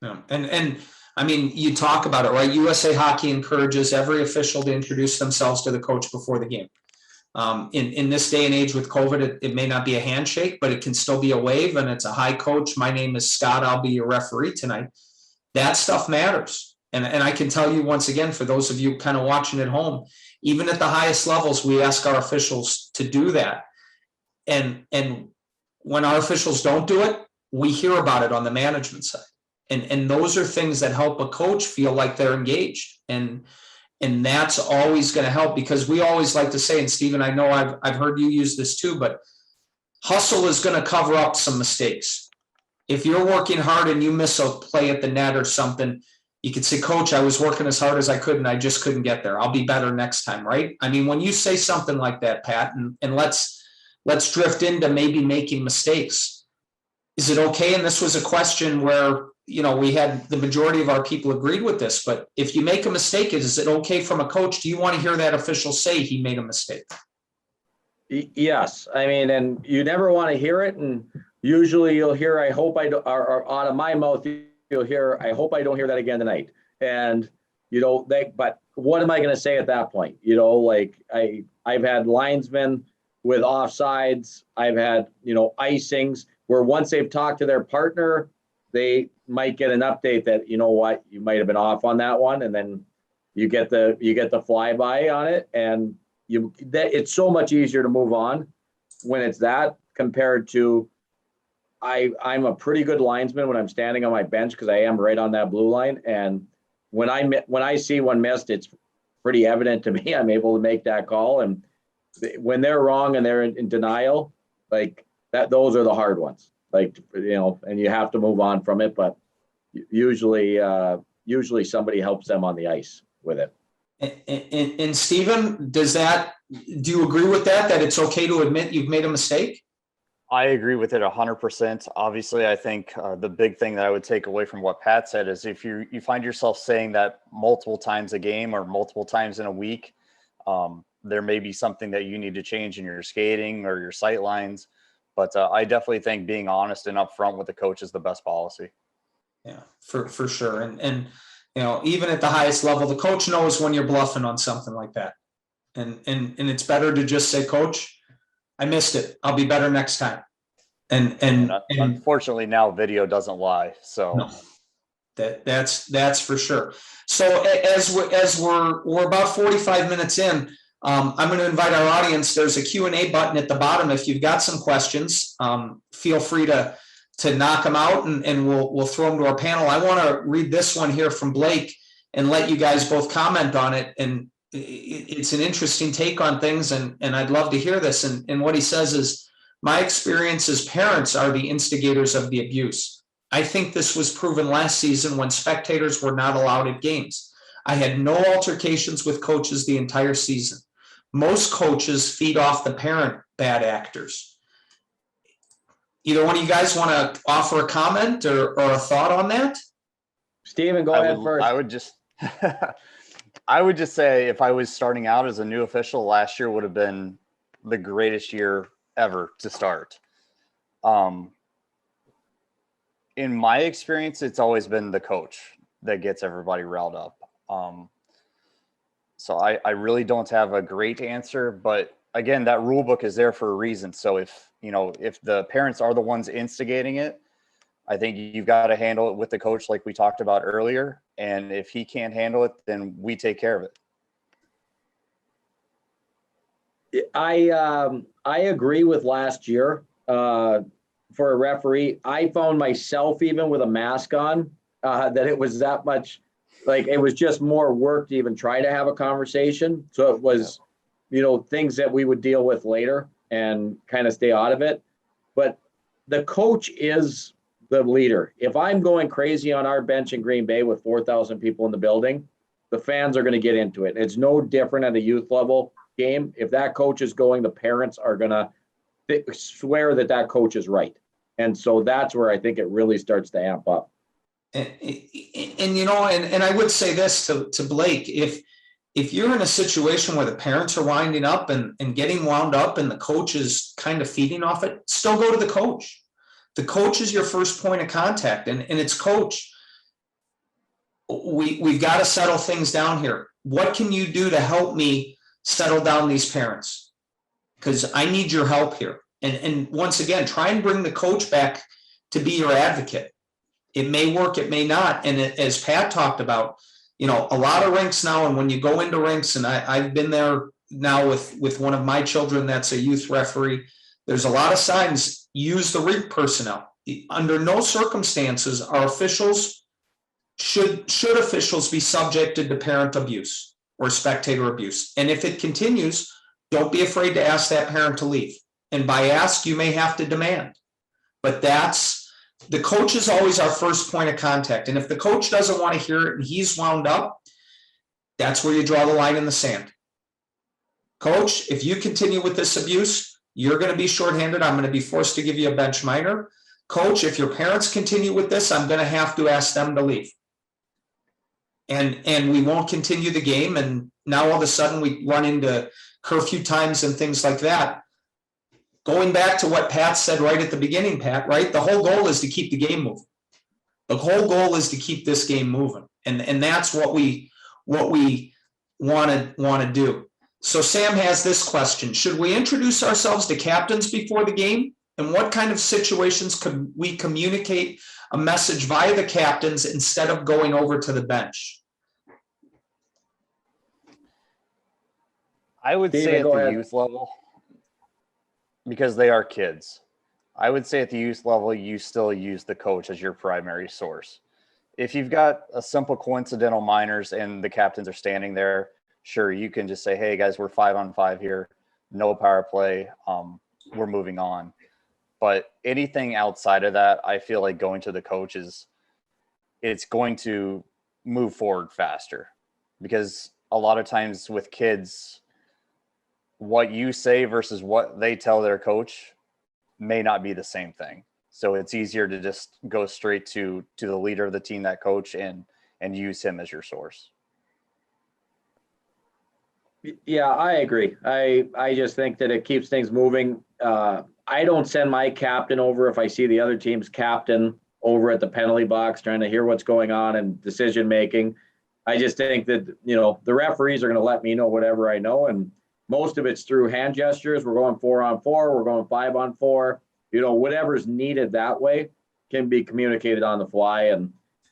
Yeah. And I mean, you talk about it, right? USA Hockey encourages every official to introduce themselves to the coach before the game. In this day and age with COVID, it may not be a handshake, but it can still be a wave, and it's a hi, coach. My name is Scott. I'll be your referee tonight. That stuff matters. And I can tell you once again, for those of you kind of watching at home, even at the highest levels, we ask our officials to do that. And when our officials don't do it, we hear about it on the management side. And those are things that help a coach feel like they're engaged. And that's always going to help, because we always like to say, and Stephen, I know I've heard you use this too, but hustle is going to cover up some mistakes. If you're working hard and you miss a play at the net or something, you could say, Coach, I was working as hard as I could and I just couldn't get there. I'll be better next time, right? I mean, when you say something like that, Pat, and let's drift into maybe making mistakes. Is it okay? And this was a question where, we had the majority of our people agreed with this, but if you make a mistake, is it okay from a coach? Do you want to hear that official say he made a mistake? Yes. I mean, and you never want to hear it. And usually you'll hear, I hope I do, or out of my mouth, you'll hear, I hope I don't hear that again tonight. And, but what am I going to say at that point? Like I've had linesmen with offsides. I've had, icings where once they've talked to their partner, they might get an update that, you might have been off on that one. And then you get the flyby on it, and it's so much easier to move on when it's that, compared to I'm a pretty good linesman when I'm standing on my bench, because I am right on that blue line. And when I see one missed, it's pretty evident to me. I'm able to make that call. And when they're wrong and they're in denial, like that, those are the hard ones. Like, and you have to move on from it. But usually somebody helps them on the ice with it. And Stephen, do you agree with that it's okay to admit you've made a mistake? I agree with it 100%. Obviously, I think the big thing that I would take away from what Pat said is if you find yourself saying that multiple times a game or multiple times in a week, there may be something that you need to change in your skating or your sight lines. But I definitely think being honest and upfront with the coach is the best policy. Yeah, for sure. And even at the highest level, the coach knows when you're bluffing on something like that. And it's better to just say, Coach, I missed it. I'll be better next time. And unfortunately now video doesn't lie. So no, that's for sure. So as we're about 45 minutes in, I'm going to invite our audience. There's a Q&A button at the bottom. If you've got some questions, feel free to knock them out, and we'll throw them to our panel. I want to read this one here from Blake and let you guys both comment on it. And it's an interesting take on things, and I'd love to hear this. And what he says is, my experience as parents are the instigators of the abuse. I think this was proven last season when spectators were not allowed at games. I had no altercations with coaches the entire season. Most coaches feed off the parent bad actors. Either one of you guys want to offer a comment or a thought on that? Stephen, go ahead first. I would just say, if I was starting out as a new official, last year would have been the greatest year ever to start. In my experience, it's always been the coach that gets everybody riled up. So I really don't have a great answer, but again, that rule book is there for a reason. So if the parents are the ones instigating it, I think you've got to handle it with the coach, like we talked about earlier. And if he can't handle it, then we take care of it. I agree with last year. For a referee, I found myself, even with a mask on, that it was that much, like it was just more work to even try to have a conversation. So it was, things that we would deal with later and kind of stay out of it. But the coach is the leader. If I'm going crazy on our bench in Green Bay with 4,000 people in the building, the fans are going to get into it. It's no different at a youth level game. If that coach is going, the parents are going to swear that coach is right. And so that's where I think it really starts to amp up. And I would say this to Blake, if you're in a situation where the parents are winding up and getting wound up and the coach is kind of feeding off it, still go to the coach. The coach is your first point of contact, and it's, Coach, we've got to settle things down here. What can you do to help me settle down these parents? Because I need your help here. And once again, try and bring the coach back to be your advocate. It may work, it may not. And as Pat talked about, a lot of rinks now, and when you go into rinks, and I've been there now with one of my children that's a youth referee, there's a lot of signs, use the rink personnel. Under no circumstances are should officials be subjected to parent abuse or spectator abuse. And if it continues, don't be afraid to ask that parent to leave. And by ask, you may have to demand. But the coach is always our first point of contact. And if the coach doesn't want to hear it and he's wound up, that's where you draw the line in the sand. Coach, if you continue with this abuse, you're going to be shorthanded. I'm going to be forced to give you a bench minor. Coach, if your parents continue with this, I'm going to have to ask them to leave. And we won't continue the game. And now all of a sudden we run into curfew times and things like that. Going back to what Pat said right at the beginning, Pat, right? The whole goal is to keep the game moving. The whole goal is to keep this game moving. And that's what we want to do. So Sam has this question. Should we introduce ourselves to captains before the game? And what kind of situations could we communicate a message via the captains instead of going over to the bench? I would say at the youth level, because they are kids, I would say at the youth level, you still use the coach as your primary source. If you've got a simple coincidental minors and the captains are standing there, sure, you can just say, hey guys, we're 5-on-5 here, no power play, we're moving on. But anything outside of that, I feel like going to the coach it's going to move forward faster, because a lot of times with kids, what you say versus what they tell their coach may not be the same thing. So it's easier to just go straight to the leader of the team, that coach, and use him as your source. Yeah, I agree. I just think that it keeps things moving. I don't send my captain over if I see the other team's captain over at the penalty box trying to hear what's going on and decision making. I just think that, the referees are going to let me know whatever I know. And most of it's through hand gestures. We're going 4-on-4, we're going 5-on-4, whatever's needed that way can be communicated on the fly.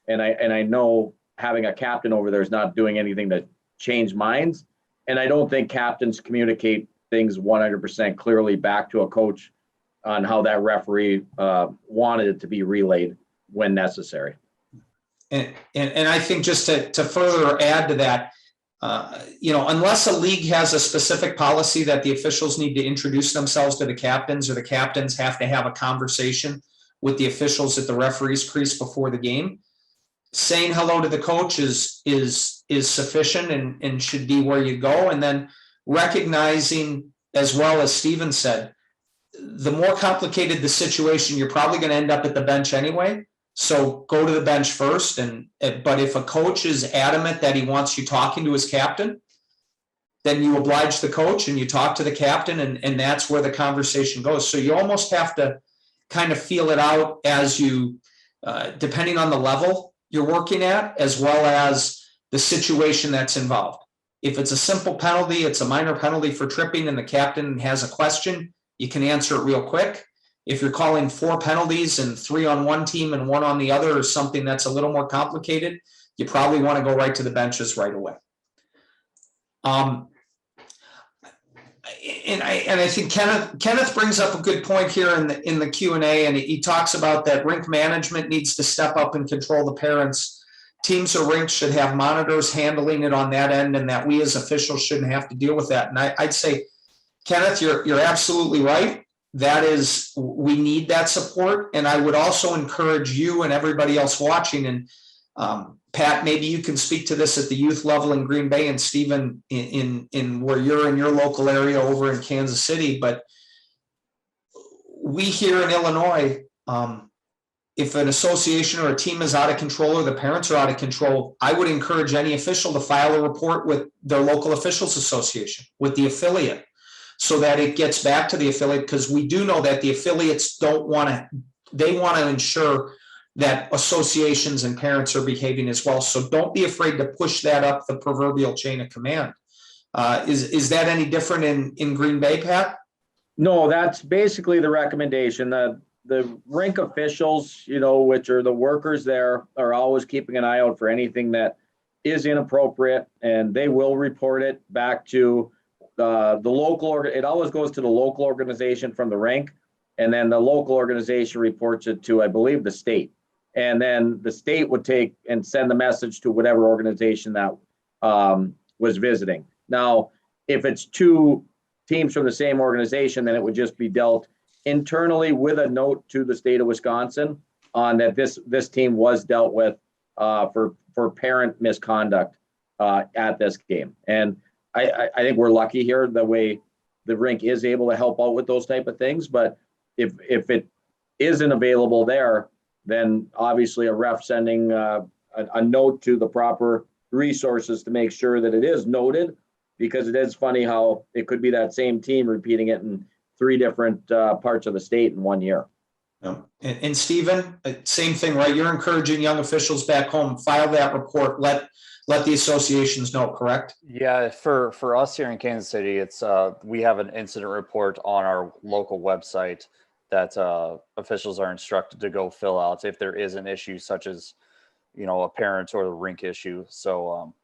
And I know having a captain over there is not doing anything to change minds. And I don't think captains communicate things 100% clearly back to a coach on how that referee wanted it to be relayed when necessary. And I think just to further add to that, unless a league has a specific policy that the officials need to introduce themselves to the captains, or the captains have to have a conversation with the officials at the referee's crease before the game, saying hello to the coach is sufficient and should be where you go. And then recognizing, as well as Steven said, the more complicated the situation, you're probably going to end up at the bench anyway. So go to the bench first. But if a coach is adamant that he wants you talking to his captain, then you oblige the coach and you talk to the captain, and that's where the conversation goes. So you almost have to kind of feel it out as you, depending on the level you're working at, as well as the situation that's involved. If it's a simple penalty, it's a minor penalty for tripping, and the captain has a question, you can answer it real quick. If you're calling 4 penalties and 3 on one team and 1 on the other, or something that's a little more complicated, you probably want to go right to the benches right away. And I think Kenneth brings up a good point here in the Q&A, and he talks about that rink management needs to step up and control the parents. Teams or rinks should have monitors handling it on that end, and that we as officials shouldn't have to deal with that. And I'd say, Kenneth, you're absolutely right. That is, we need that support. And I would also encourage you and everybody else watching, and Pat, maybe you can speak to this at the youth level in Green Bay, and Stephen in where you're in your local area over in Kansas City. But we here in Illinois, if an association or a team is out of control, or the parents are out of control, I would encourage any official to file a report with their local officials association, with the affiliate, so that it gets back to the affiliate, because we do know that the affiliates they want to ensure that associations and parents are behaving as well. So don't be afraid to push that up the proverbial chain of command. Is that any different in Green Bay, Pat? No, that's basically the recommendation. The rink officials, which are the workers there, are always keeping an eye out for anything that is inappropriate, and they will report it back to the local. It always goes to the local organization from the rink, and then the local organization reports it to, I believe, the state. And then the state would take and send the message to whatever organization that was visiting. Now, if it's two teams from the same organization, then it would just be dealt internally with a note to the state of Wisconsin on that this team was dealt with for parent misconduct at this game. And I think we're lucky here the way the rink is able to help out with those type of things. But if it isn't available there, then obviously a ref sending a note to the proper resources to make sure that it is noted, because it is funny how it could be that same team repeating it in 3 different parts of the state in 1 year. Yeah. And Stephen, same thing, right? You're encouraging young officials back home, file that report, let the associations know, correct? Yeah, for us here in Kansas City, it's we have an incident report on our local website that officials are instructed to go fill out if there is an issue such as, a parent or the rink issue. So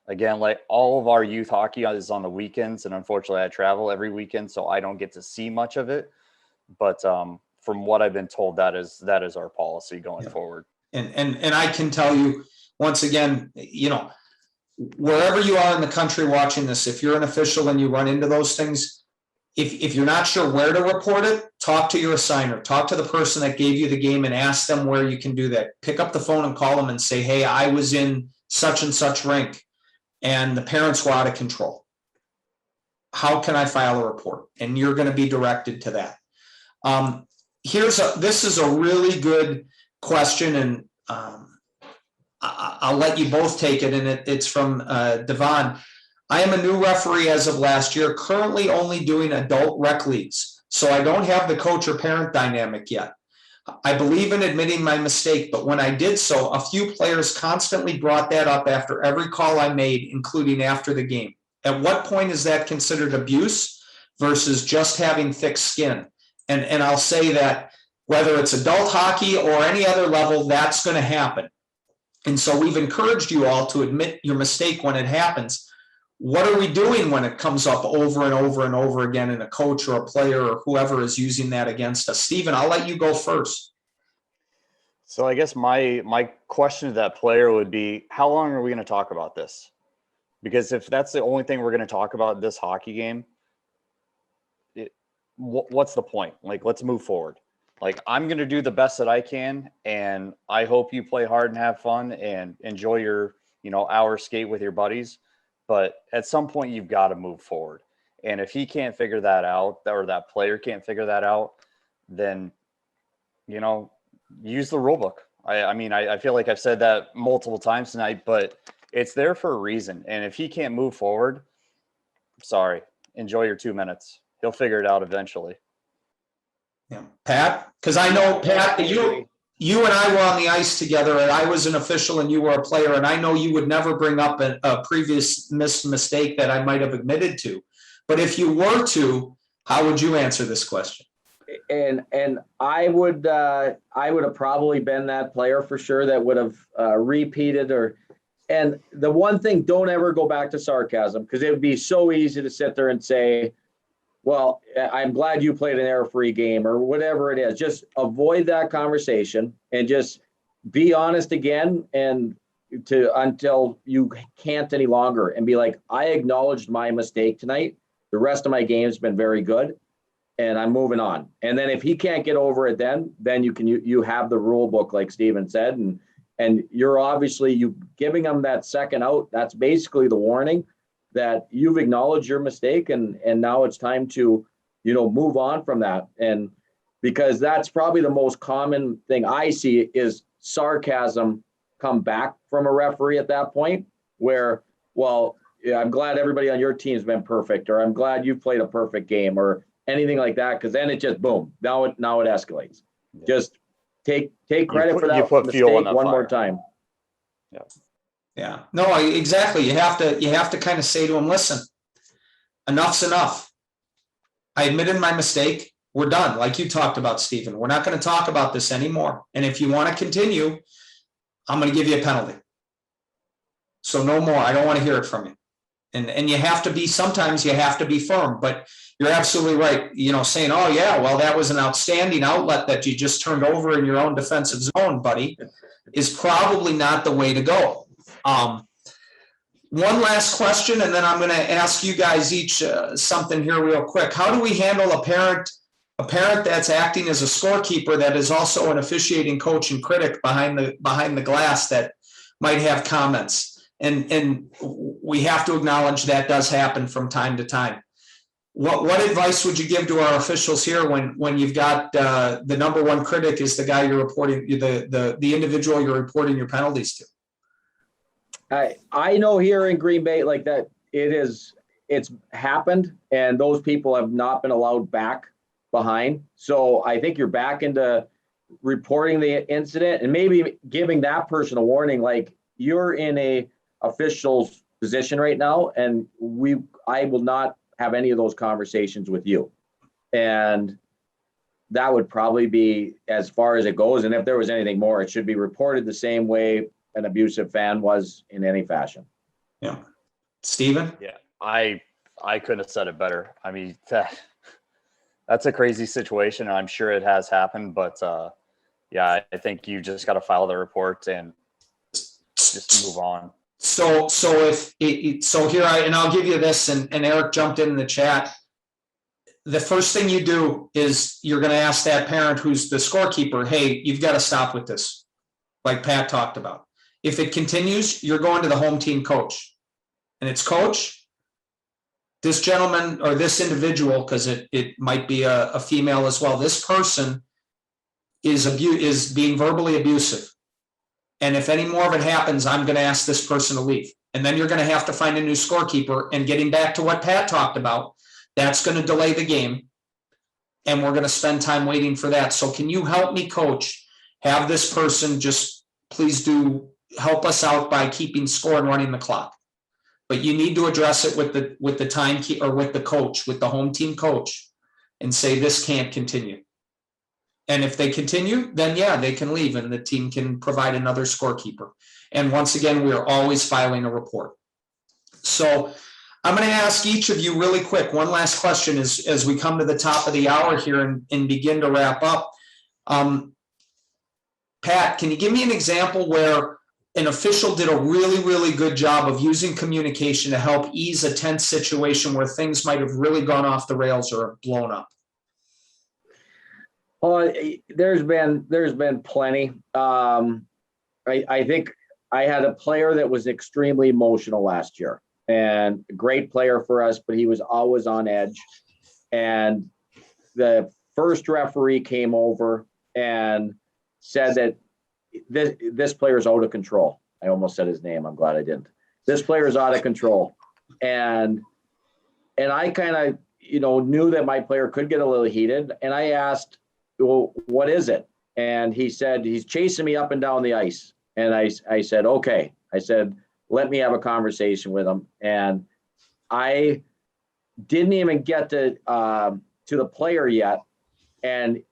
again, like all of our youth hockey is on the weekends, and unfortunately I travel every weekend, so I don't get to see much of it. But from what I've been told, that is our policy going forward. And I can tell you once again, wherever you are in the country watching this, if you're an official and you run into those things, if you're not sure where to report it, talk to your assigner, talk to the person that gave you the game and ask them where you can do that. Pick up the phone and call them and say, hey, I was in such and such rink and the parents were out of control. How can I file a report? And you're going to be directed to that. This is a really good question, and I'll let you both take it, and it's from Devon. I am a new referee as of last year, currently only doing adult rec leagues, so I don't have the coach or parent dynamic yet. I believe in admitting my mistake, but when I did so, a few players constantly brought that up after every call I made, including after the game. At what point is that considered abuse versus just having thick skin? And I'll say that whether it's adult hockey or any other level, that's going to happen. And so we've encouraged you all to admit your mistake when it happens. What are we doing when it comes up over and over and over again and a coach or a player or whoever is using that against us? Stephen, I'll let you go first. So I guess my question to that player would be, how long are we going to talk about this? Because if that's the only thing we're going to talk about this hockey game, what's the point? Like, let's move forward. Like, I'm going to do the best that I can, and I hope you play hard and have fun and enjoy your, hour skate with your buddies. But at some point, you've got to move forward. And if he can't figure that out, or that player can't figure that out, then, use the rule book. I feel like I've said that multiple times tonight, but it's there for a reason. And if he can't move forward, sorry, enjoy your 2 minutes. He'll figure it out eventually. Yeah, Pat, because I know, Pat, you and I were on the ice together, and I was an official and you were a player, and I know you would never bring up a previous mistake that I might have admitted to. But if you were to, how would you answer this question? And I would have probably been that player for sure that would have repeated and the one thing, don't ever go back to sarcasm, because it would be so easy to sit there and say, well, I'm glad you played an error-free game or whatever it is. Just avoid that conversation and just be honest again until you can't any longer, and be like, I acknowledged my mistake tonight. The rest of my game's been very good, and I'm moving on. And then if he can't get over it, then you have the rule book, like Steven said, and you're obviously you giving them that second out. That's basically the warning that you've acknowledged your mistake, and now it's time to, move on from that. And because that's probably the most common thing I see is sarcasm come back from a referee at that point, where, well, yeah, I'm glad everybody on your team's been perfect, or I'm glad you've played a perfect game, or anything like that. Because then it just boom, now it escalates. Yeah. Just take credit for that mistake one more time. Yeah. Yeah, no, exactly. You have to kind of say to him, listen, enough's enough. I admitted my mistake. We're done. Like you talked about, Stephen, we're not going to talk about this anymore. And if you want to continue, I'm going to give you a penalty. So no more. I don't want to hear it from you. And you have to be, sometimes you have to be firm, but you're absolutely right. You know, saying, oh yeah, well, that was an outstanding outlet that you just turned over in your own defensive zone, buddy, is probably not the way to go. One last question, and then I'm going to ask you guys each something here real quick. How do we handle a parent that's acting as a scorekeeper that is also an officiating coach and critic behind the glass that might have comments? And we have to acknowledge that does happen from time to time. What advice would you give to our officials here when you've got the number one critic is the guy you're reporting, the individual you're reporting your penalties to? I know here in Green Bay, like that, it's happened, and those people have not been allowed back behind. So I think you're back into reporting the incident and maybe giving that person a warning, like, you're in a official's position right now, and I will not have any of those conversations with you. And that would probably be as far as it goes. And if there was anything more, it should be reported the same way an abusive fan was in any fashion. Yeah. Steven? Yeah, I couldn't have said it better. I mean, that's a crazy situation. I'm sure it has happened, but yeah, I think you just got to file the report and just move on. So here and I'll give you this, and Eric jumped in the chat. The first thing you do is you're going to ask that parent who's the scorekeeper, hey, you've got to stop with this, like Pat talked about. If it continues, you're going to the home team coach, and it's, coach, this gentleman or this individual, because it might be a female as well, this person is being verbally abusive. And if any more of it happens, I'm going to ask this person to leave. And then you're going to have to find a new scorekeeper. And getting back to what Pat talked about, that's going to delay the game. And we're going to spend time waiting for that. So can you help me, coach, have this person just please do help us out by keeping score and running the clock. But you need to address it with the time key or with the coach, with the home team coach, and say this can't continue. And if they continue, then yeah, they can leave and the team can provide another scorekeeper. And once again, we are always filing a report. So I'm going to ask each of you really quick, one last question as we come to the top of the hour here and begin to wrap up. Pat, can you give me an example where an official did a really, really good job of using communication to help ease a tense situation where things might have really gone off the rails or blown up? Well, there's been plenty. I think I had a player that was extremely emotional last year, and a great player for us, but he was always on edge. And the first referee came over and said that this player is out of control. I almost said his name. I'm glad I didn't. This player is out of control. And I kind of, knew that my player could get a little heated. And I asked, well, what is it? And he said, he's chasing me up and down the ice. And I said, okay. I said, let me have a conversation with him. And I didn't even get to the player yet. And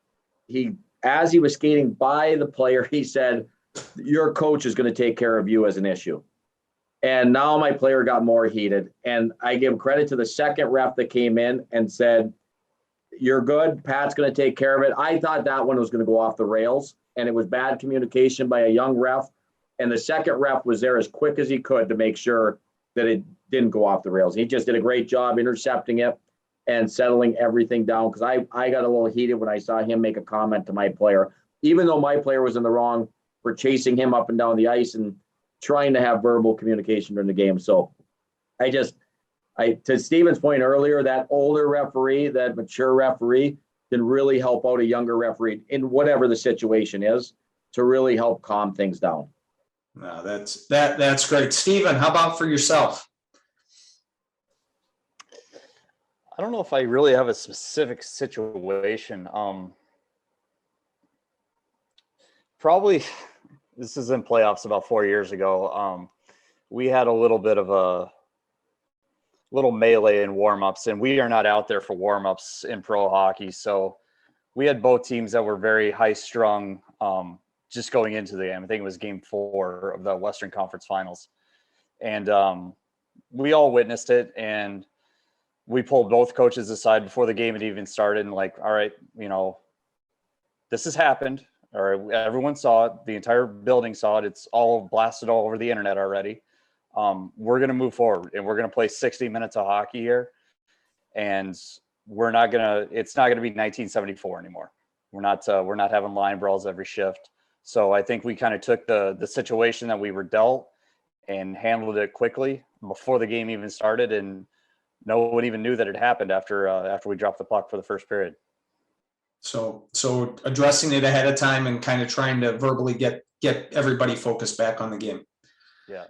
as he was skating by the player, he said, your coach is going to take care of you as an issue. And now my player got more heated. And I give credit to the second ref that came in and said, you're good. Pat's going to take care of it. I thought that one was going to go off the rails, and it was bad communication by a young ref. And the second ref was there as quick as he could to make sure that it didn't go off the rails. He just did a great job intercepting it and settling everything down, because I got a little heated when I saw him make a comment to my player, even though my player was in the wrong for chasing him up and down the ice and trying to have verbal communication during the game. So to Steven's point earlier, that older referee, that mature referee can really help out a younger referee in whatever the situation is to really help calm things down. No, that's great. Steven, how about for yourself? I don't know if I really have a specific situation. Probably, this is in playoffs about 4 years ago. We had a little bit of a little melee in warmups, and we are not out there for warmups in pro hockey. So we had both teams that were very high strung just going into the game. I think it was game 4 of the Western Conference Finals. And we all witnessed it, and we pulled both coaches aside before the game had even started and like, all right, you know, this has happened. Or everyone saw it. The entire building saw it. It's all blasted all over the internet already. We're going to move forward, and we're going to play 60 minutes of hockey here. And it's not going to be 1974 anymore. We're not having line brawls every shift. So I think we kind of took the situation that we were dealt and handled it quickly before the game even started. And no one even knew that it happened after we dropped the puck for the first period. So addressing it ahead of time and kind of trying to verbally get everybody focused back on the game. Yeah.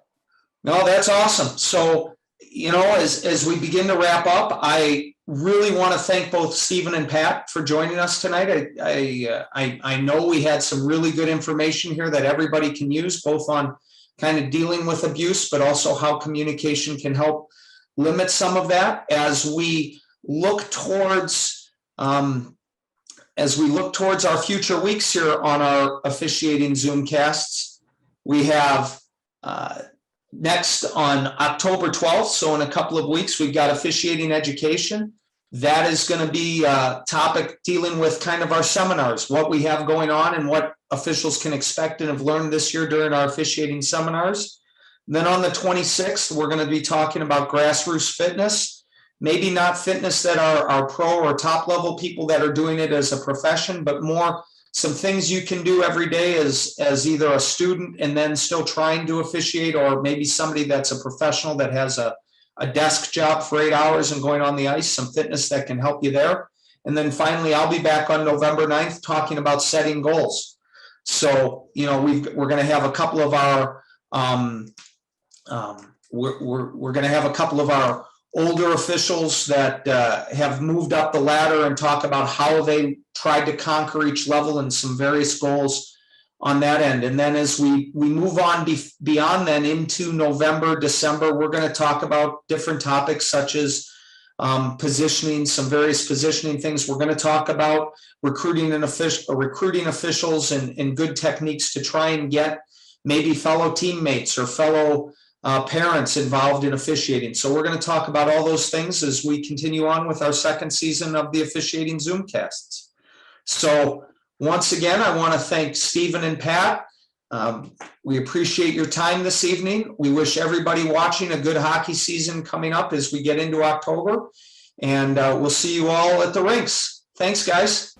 No, that's awesome. So, you know, as we begin to wrap up, I really want to thank both Stephen and Pat for joining us tonight. I know we had some really good information here that everybody can use, both on kind of dealing with abuse, but also how communication can help limit some of that as we look towards our future weeks here on our officiating Zoomcasts. We have next on October 12th, so in a couple of weeks, we've got officiating education. That is going to be a topic dealing with kind of our seminars, what we have going on and what officials can expect and have learned this year during our officiating seminars. Then on the 26th, we're going to be talking about grassroots fitness, maybe not fitness that are pro or top level people that are doing it as a profession, but more some things you can do every day as either a student and then still trying to officiate, or maybe somebody that's a professional that has a desk job for 8 hours and going on the ice, some fitness that can help you there. And then finally, I'll be back on November 9th talking about setting goals. So, you know, we're going to have a couple of our we're going to have a couple of our older officials that have moved up the ladder and talk about how they tried to conquer each level and some various goals on that end. And then as we move on beyond then into November, December, we're going to talk about different topics such as positioning, some various positioning things. We're going to talk about recruiting officials and good techniques to try and get maybe fellow teammates or fellow parents involved in officiating. So we're going to talk about all those things as we continue on with our second season of the officiating Zoomcasts. So once again, I want to thank Stephen and Pat. We appreciate your time this evening. We wish everybody watching a good hockey season coming up as we get into October. And we'll see you all at the rinks. Thanks, guys.